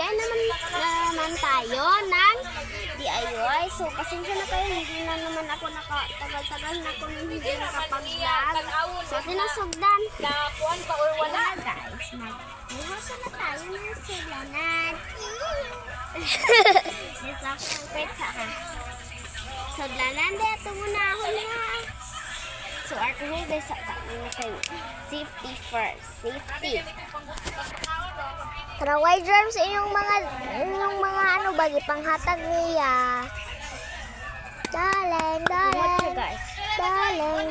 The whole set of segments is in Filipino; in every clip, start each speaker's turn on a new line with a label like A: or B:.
A: Mag-DIY naman tayo ng DIY. So, pasensya na kayo. Hindi na naman ako tagal-tagal na kung hindi nakapag-vlog. So, tinasugdan.
B: Nakuan pa or wala?
A: Guys, mag-iwasa na tayo ng sulanan. Gusto akong petsa ha. Sudlanan, dito muna ako na. So, ako guys, sa safety first. Safety. Traway germs yung mga ano bagi panghatag niya. Daleng.
B: guys?
A: Daleng.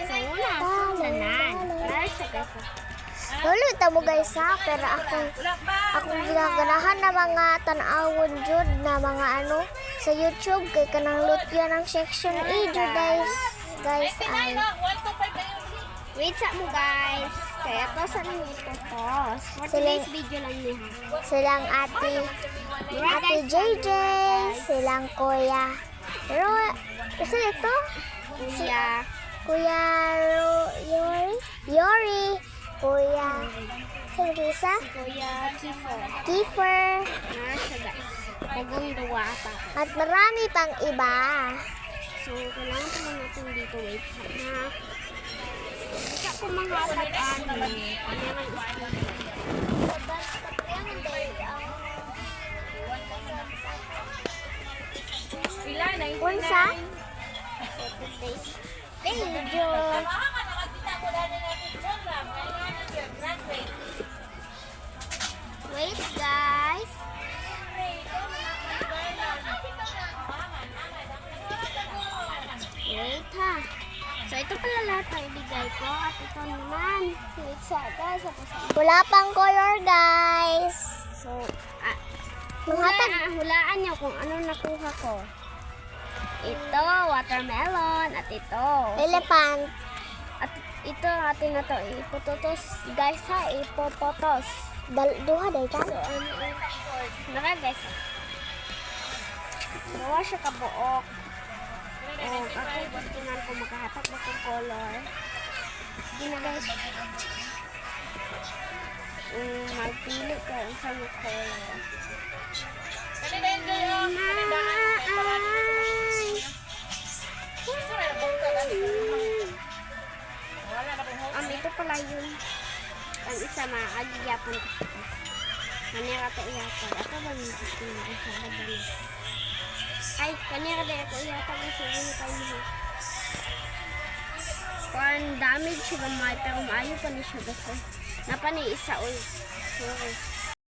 B: So, wala. Sulanan.
A: Lalo ito mo guys ha, pero akong ginaganahan na mga tanawon jud na mga ano sa YouTube kay kanang lutya ng section A jud guys ay. Wait sa mo guys. Kaya to sa nang ipotos. For today's video lang niya. Silang ate JJ, silang kuya. Pero kasi ito Kuya Yori, Kuya Serisa,
B: Kuya
A: Kiefer,
B: Nasa guys. Pagong duwa pa.
A: at marami pang iba.
B: So, kailangan pa lang natin dito. Wait sa na. Isa ko mga pag-ano.
A: Unsa? Video. Wait guys. Wait ha. So ito pala lahat ng ibigay ko at ito naman. Wait sa guys. Wala pang color guys.
B: So,
A: Hulaan niyo kung ano nakuha ko. Ito, watermelon. At ito, elephant. At ito, atin na to. Iputotos. Guys ha, ipopotos. Duha day ka? Naka guys. Duha siya kabuok. O, ako gusto nga ko makahatak na kong color. Sige na guys. Magpili ko isang color. Ito pala yun. Ang isa maagiyapan ko. Kanira ka iyatan. Ako ba yung gusto na isa ka ba na? Ay, kanira ka iyatan ko sa inyo kayo. Parang damage siya gamay pero maayo pa na siya kasi. Napani isa uy. Sorry.